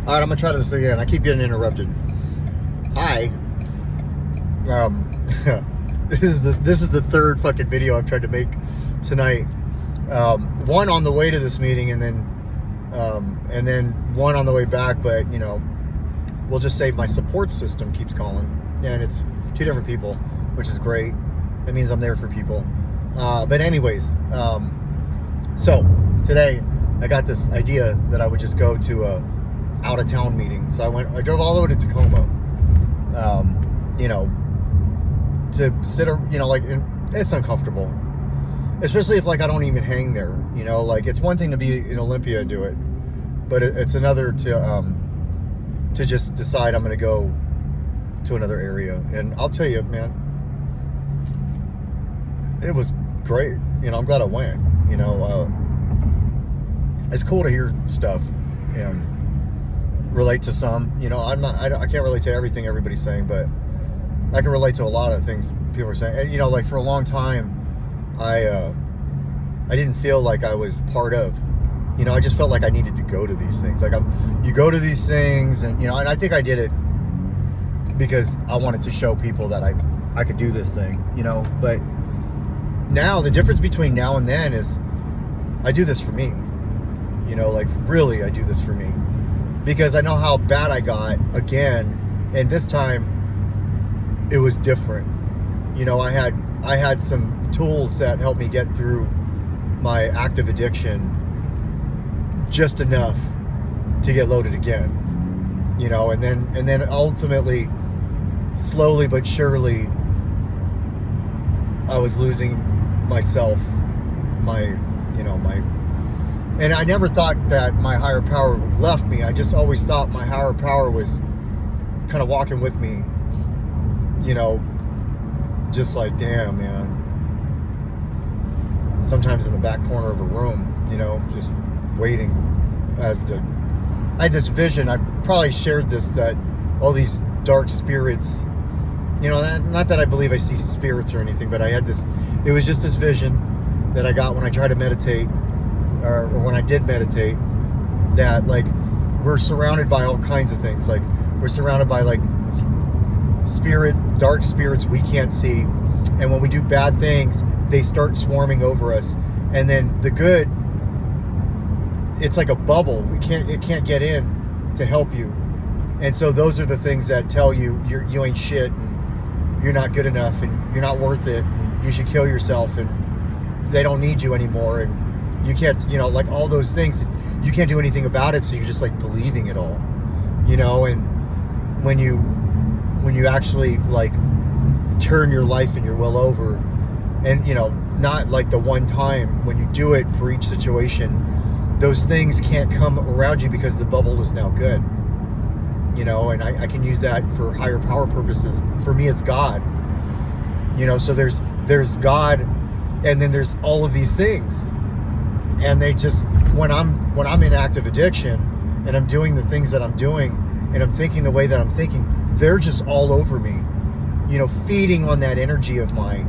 All right, I'm gonna try this again. I keep getting interrupted. Hi. This is the third fucking video I've tried to make tonight. One on the way to this meeting, and then one on the way back. But you know, we'll just say my support system keeps calling, and it's two different people, which is great. It means I'm there for people. But anyways, so today I got this idea that I would just go to a out of town meeting. So I drove all the way to Tacoma, you know, to sit, you know, like, it's uncomfortable, especially if like I don't even hang there, you know, like it's one thing to be in Olympia and do it, but it's another to just decide I'm going to go to another area. And I'll tell you, man, it was great. You know, I'm glad I went. You know, it's cool to hear stuff and relate to some. You know, I can't relate to everything everybody's saying, but I can relate to a lot of things people are saying. And you know, like for a long time, I didn't feel like I was part of. You know, I just felt like I needed to go to these things. Like you go to these things, and you know, and I think I did it because I wanted to show people that I could do this thing. You know, but now the difference between now and then is I do this for me. You know, like really, I do this for me because I know how bad I got again, and this time it was different. You know, I had some tools that helped me get through my active addiction just enough to get loaded again. You know, and then ultimately, slowly but surely, I was losing myself, and I never thought that my higher power left me. I just always thought my higher power was kind of walking with me, you know, just like, damn, man. Sometimes in the back corner of a room, you know, just waiting I had this vision. I probably shared this, that all these dark spirits, you know, not that I believe I see spirits or anything, but I had this, it was just this vision that I got when I tried to meditate, or when I did meditate, that like we're surrounded by all kinds of things. Like we're surrounded by like dark spirits we can't see, and when we do bad things, they start swarming over us. And then the good, it's like a bubble. It can't get in to help you. And so those are the things that tell you you ain't shit, and you're not good enough, and you're not worth it, and you should kill yourself, and they don't need you anymore, and you can't, you know, like all those things, you can't do anything about it. So you're just like believing it all, you know. And when you actually like turn your life and your will over, and you know, not like the one time, when you do it for each situation, those things can't come around you because the bubble is now good, you know. And I can use that for higher power purposes. For me, it's God, you know. So there's God, and then there's all of these things, and they just, when I'm in active addiction and I'm doing the things that I'm doing, and I'm thinking the way that I'm thinking, they're just all over me, you know, feeding on that energy of mine,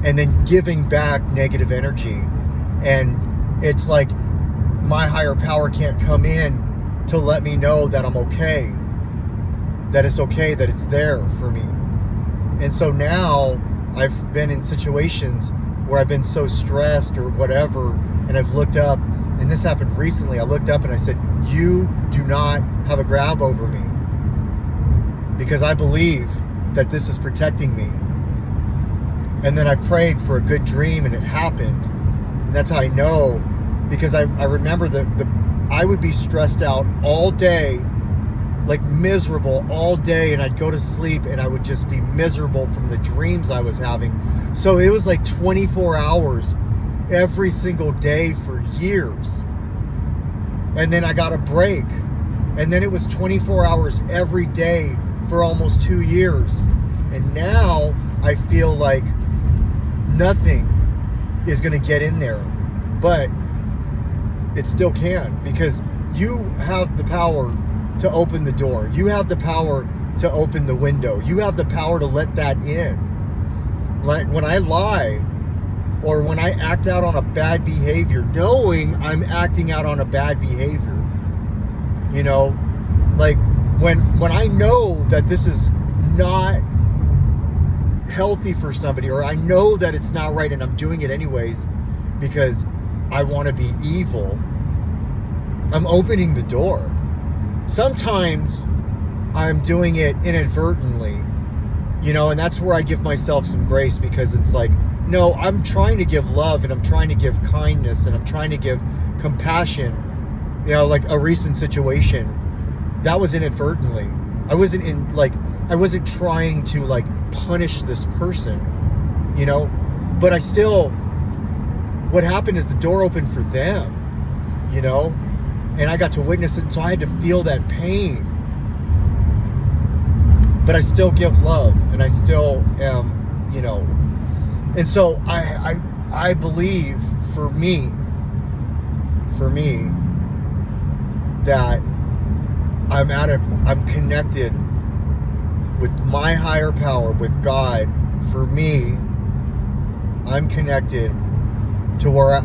and then giving back negative energy. And it's like my higher power can't come in to let me know that I'm okay, that it's okay, that it's there for me. And so now I've been in situations where I've been so stressed or whatever, and I've looked up, and this happened recently. I looked up and I said, you do not have a grab over me, because I believe that this is protecting me. And then I prayed for a good dream, and it happened. And that's how I know, because I remember I would be stressed out all day, like miserable all day, and I'd go to sleep and I would just be miserable from the dreams I was having. So it was like 24 hours every single day for years. And then I got a break, and then it was 24 hours every day for almost 2 years. And now I feel like nothing is going to get in there, but it still can, because you have the power to open the door. You have the power to open the window. You have the power to let that in. Like when I lie, or when I act out on a bad behavior, knowing I'm acting out on a bad behavior, you know, Like when I know that this is not healthy for somebody, or I know that it's not right and I'm doing it anyways because I want to be evil, I'm opening the door. Sometimes I'm doing it inadvertently, you know, and that's where I give myself some grace, because it's like, no, I'm trying to give love, and I'm trying to give kindness, and I'm trying to give compassion. You know, like a recent situation, that was inadvertently. I wasn't trying to like punish this person, you know, but I still, what happened is the door opened for them, you know, and I got to witness it, and so I had to feel that pain. But I still give love, and I still am, you know. And so I believe for me that I'm connected with my higher power, with God. For me, I'm connected to where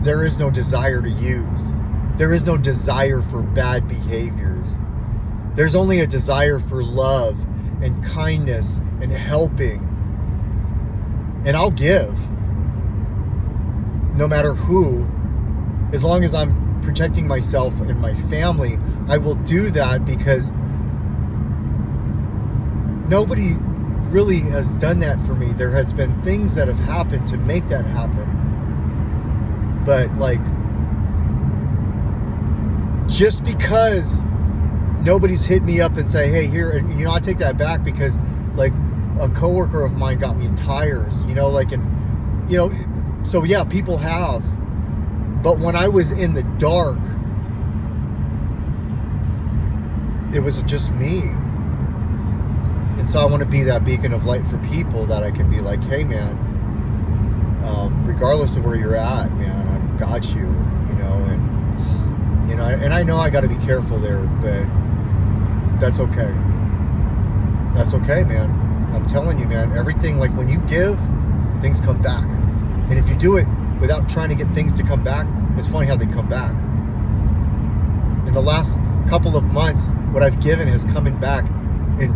there is no desire to use. There is no desire for bad behaviors. There's only a desire for love and kindness and helping. And I'll give, no matter who, as long as I'm protecting myself and my family. I will do that because nobody really has done that for me. There has been things that have happened to make that happen, but like, just because nobody's hit me up and say, hey, here, and you know, I take that back, because like a coworker of mine got me tires, you know, like, and you know, so yeah, people have, but when I was in the dark, it was just me. And so I want to be that beacon of light for people, that I can be like, hey man, regardless of where you're at, man, I've got you, you know, and you know, and I know I got to be careful there, but that's okay. That's okay, man. I'm telling you, man, everything, like when you give, things come back. And if you do it without trying to get things to come back, it's funny how they come back. In the last couple of months, what I've given has coming back in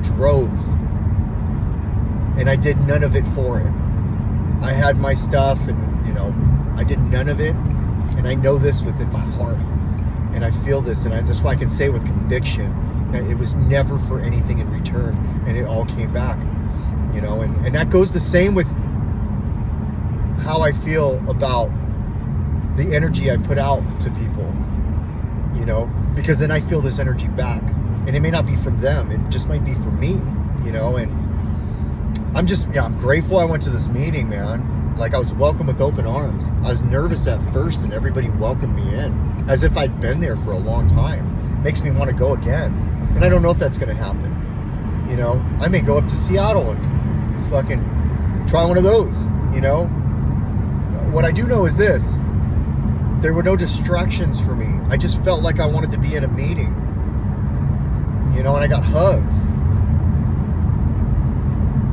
droves. And I did none of it for it. I had my stuff, and you know, I did none of it. And I know this within my heart. And I feel this, and that's why I can say with conviction that it was never for anything in return, and it all came back, you know. And that goes the same with how I feel about the energy I put out to people, you know, because then I feel this energy back, and it may not be from them, it just might be from me, you know. And I'm grateful I went to this meeting, man. Like, I was welcomed with open arms. I was nervous at first, and everybody welcomed me in as if I'd been there for a long time. Makes me want to go again. And I don't know if that's going to happen. You know, I may go up to Seattle and fucking try one of those, you know. What I do know is this: there were no distractions for me. I just felt like I wanted to be in a meeting, you know, and I got hugs.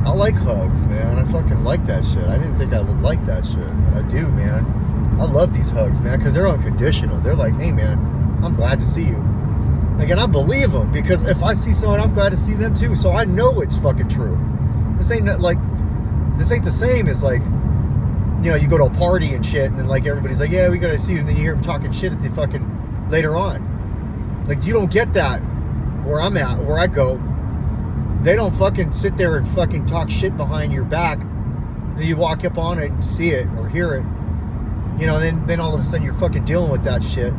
I like hugs, man. I fucking like that shit. I didn't think I would like that shit, but I do, man. I love these hugs, man, because they're unconditional. They're like, hey, man, I'm glad to see you. Again, I believe them, because if I see someone, I'm glad to see them too. So I know it's fucking true. This ain't the same as like, you know, you go to a party and shit, and then like everybody's like, yeah, we gotta see you, and then you hear them talking shit at the fucking later on. Like, you don't get that where I'm at, where I go. They don't fucking sit there and fucking talk shit behind your back. Then you walk up on it and see it or hear it. You know, then all of a sudden you're fucking dealing with that shit.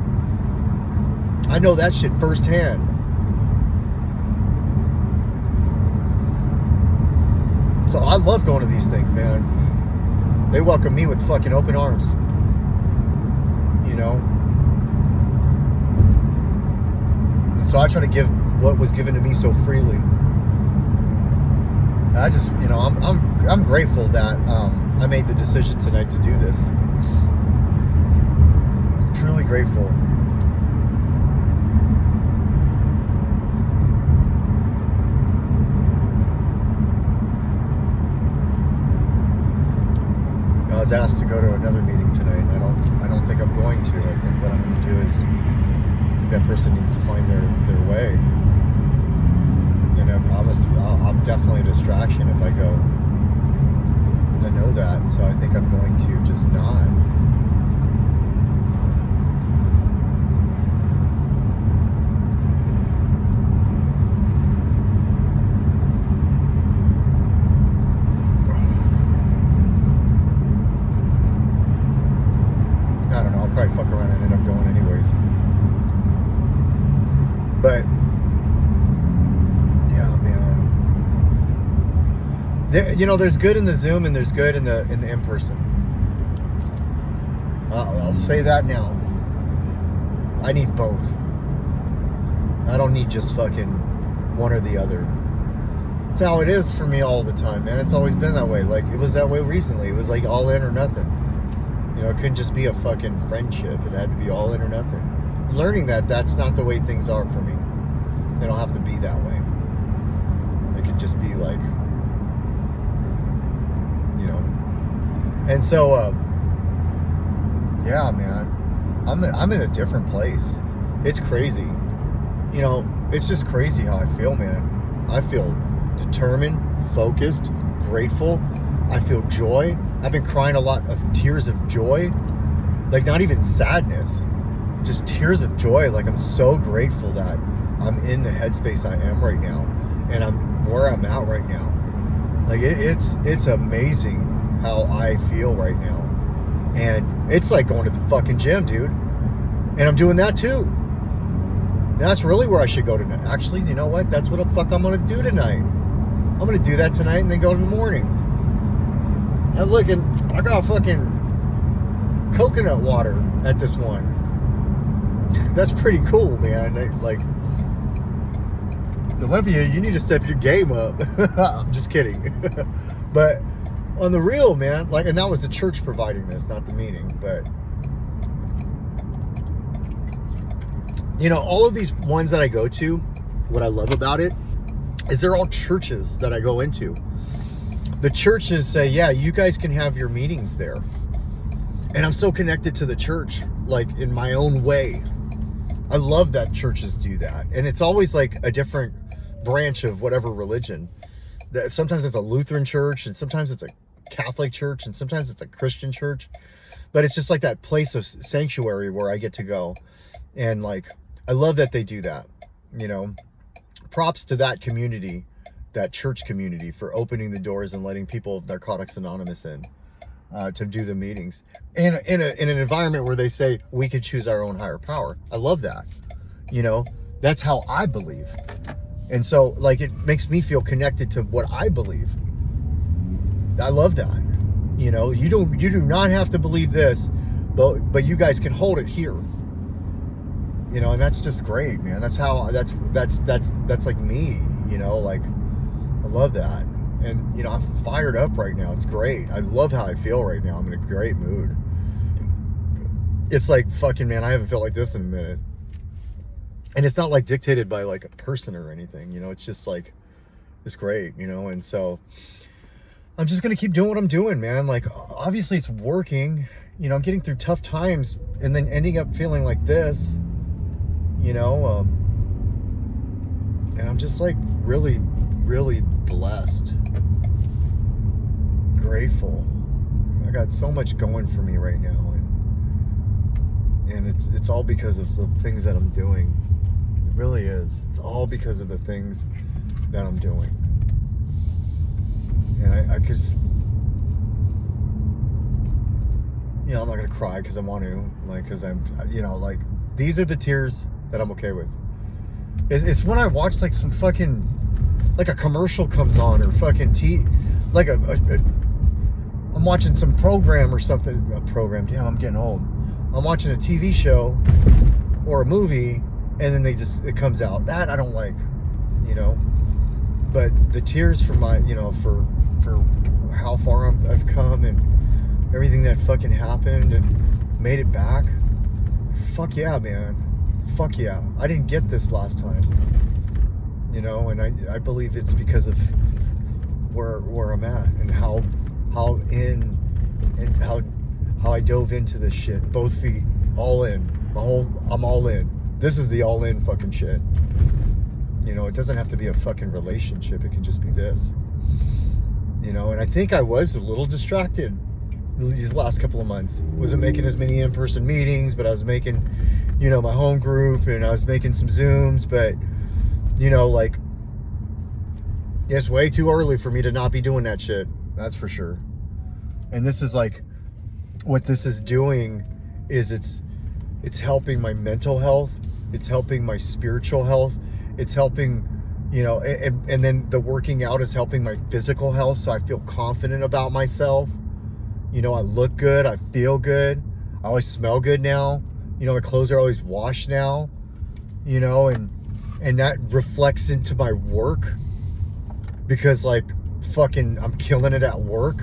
I know that shit firsthand. So I love going to these things, man. They welcome me with fucking open arms. You know? And so I try to give what was given to me so freely. And I just, you know, I'm grateful that I made the decision tonight to do this. I'm truly grateful. I was asked to go to another meeting tonight, and I don't think I'm going to. I think what I'm going to do is, I think that person needs to find their way. distraction if I go. And I know that, so I think I'm going to just not. I don't know, I'll probably fuck around and end up going anyways. But yeah, man. There's good in the Zoom and there's good in the in-person. I'll say that now. I need both. I don't need just fucking one or the other. It's how it is for me all the time, man. It's always been that way. Like, it was that way recently. It was like all in or nothing. It couldn't just be a fucking friendship. It had to be all in or nothing. I'm learning that that's not the way things are for me. They don't have to be that way. They can just be like, And so, yeah, man, I'm in a different place. It's crazy. It's just crazy how I feel, man. I feel determined, focused, grateful. I feel joy. I've been crying a lot of tears of joy. Like, not even sadness, just tears of joy. Like, I'm so grateful that I'm in the headspace I am right now, and I'm where I'm at right now. Like, it's amazing how I feel right now. And it's like going to the fucking gym, dude. And I'm doing that too. And that's really where I should go tonight. Actually, you know what? That's what the fuck I'm gonna do tonight. I'm gonna do that tonight and then go in the morning. I'm looking, I got fucking coconut water at this one. That's pretty cool, man. Like, Olympia, you need to step your game up. I'm just kidding. But on the real, man, like, and that was the church providing this, not the meeting. But all of these ones that I go to, what I love about it is they're all churches that I go into. The churches say, yeah, you guys can have your meetings there. And I'm so connected to the church, like, in my own way. I love that churches do that. And it's always like a different branch of whatever religion. Sometimes it's a Lutheran church, and sometimes it's a Catholic church, and sometimes it's a Christian church. But it's just like that place of sanctuary where I get to go. And like, I love that they do that. Props to that community, that church community, for opening the doors and letting people of Narcotics Anonymous in to do the meetings in an environment where they say we can choose our own higher power. I love that. That's how I believe. And so, like, it makes me feel connected to what I believe. I love that. You do not have to believe this, but you guys can hold it here. And that's just great, man. That's like me, like, I love that. And, I'm fired up right now. It's great. I love how I feel right now. I'm in a great mood. It's like, fucking, man, I haven't felt like this in a minute. And it's not like dictated by like a person or anything, it's just like, it's great, and so I'm just going to keep doing what I'm doing, man. Like, obviously it's working, I'm getting through tough times and then ending up feeling like this, and I'm just like really, really blessed, grateful. I got so much going for me right now, and it's all because of the things that I'm doing. It really is. It's all because of the things that I'm doing. And I just, I'm not gonna cry because I want to, like, because I'm, like, these are the tears that I'm okay with. It's when I watch like some fucking, like a commercial comes on, or fucking like I'm watching some program or something. A program. Damn, I'm getting old. I'm watching a TV show or a movie, and then it comes out. That I don't like, But the tears for my, for how far I've come and everything that fucking happened and made it back. Fuck yeah, man. Fuck yeah. I didn't get this last time, and I believe it's because of where I'm at and how I dove into this shit, both feet, all in. I'm all in. This is the all in fucking shit. It doesn't have to be a fucking relationship. It can just be this. you know, and I think I was a little distracted these last couple of months. Wasn't making as many in-person meetings, but I was making, you know, my home group, and I was making some Zooms, but, you know, like, it's way too early for me to not be doing that shit. That's for sure. And this is like, what this is doing is it's helping my mental health. It's helping my spiritual health. It's helping, you know, and then the working out is helping my physical health. So I feel confident about myself. You know, I look good. I feel good. I always smell good now. You know, my clothes are always washed now, you know, and that reflects into my work, because like fucking I'm killing it at work.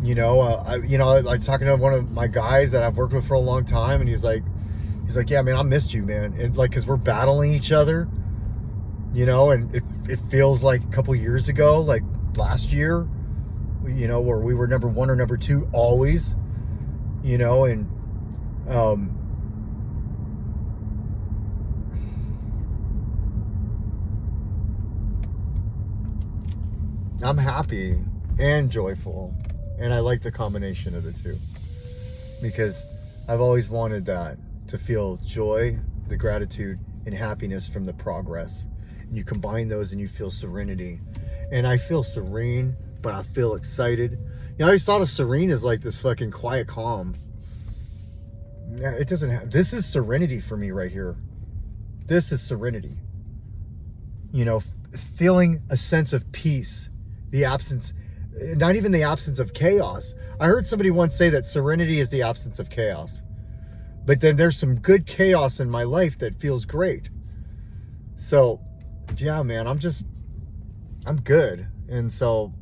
You know, I was talking to one of my guys that I've worked with for a long time, and he's like, yeah, man, I missed you, man. And like, cause we're battling each other, you know, and it feels like a couple years ago, like last year, you know, where we were number 1 or number 2 always, you know, and I'm happy and joyful, and I like the combination of the two, because I've always wanted that, to feel joy, the gratitude, and happiness from the progress. And you combine those and you feel serenity. And I feel serene, but I feel excited. You know, I always thought of serene as like this fucking quiet calm. It doesn't have, this is serenity for me right here. This is serenity. You know, feeling a sense of peace, the absence, not even the absence of chaos. I heard somebody once say that serenity is the absence of chaos. But then there's some good chaos in my life that feels great. So, yeah, man, I'm good. And so,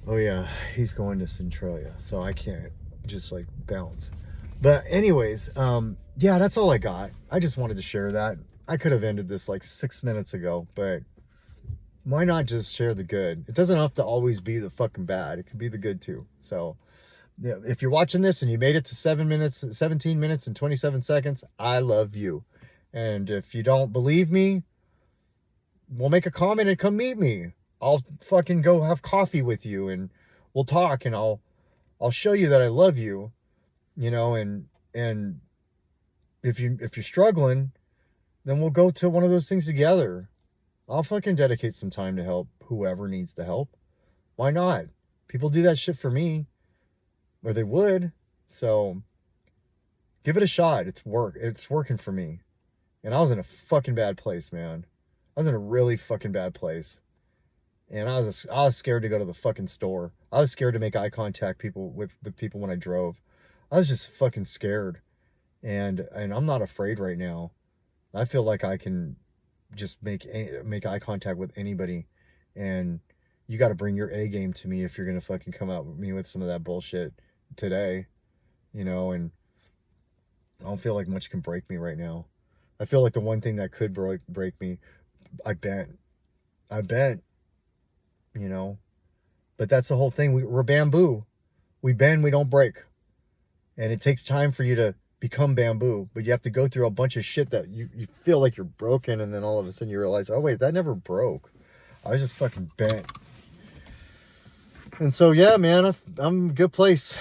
oh yeah, he's going to Centralia, so I can't just like bounce. But anyways, yeah, that's all I got. I just wanted to share that. I could have ended this like 6 minutes ago, but why not just share the good? It doesn't have to always be the fucking bad. It can be the good too. So, yeah, if you're watching this and you made it to 17 minutes and 27 seconds, I love you. And if you don't believe me, we'll make a comment and come meet me. I'll fucking go have coffee with you, and we'll talk, and I'll show you that I love you, you know, and if you're struggling, then we'll go to one of those things together. I'll fucking dedicate some time to help whoever needs the help. Why not? People do that shit for me, or they would. So give it a shot. It's working for me. And I was in a fucking bad place, man. I was in a really fucking bad place. And I was scared to go to the fucking store. I was scared to make eye contact with people when I drove. I was just fucking scared. And I'm not afraid right now. I feel like I can just make eye contact with anybody. And you got to bring your A game to me if you're going to fucking come out with me with some of that bullshit today, you know. And I don't feel like much can break me right now. I feel like the one thing that could break me, I bent, you know. But that's the whole thing. We're bamboo. We bend, we don't break. And it takes time for you to become bamboo, but you have to go through a bunch of shit that you feel like you're broken, and then all of a sudden you realize, oh wait, that never broke. I was just fucking bent. And so yeah, man, I'm in a good place.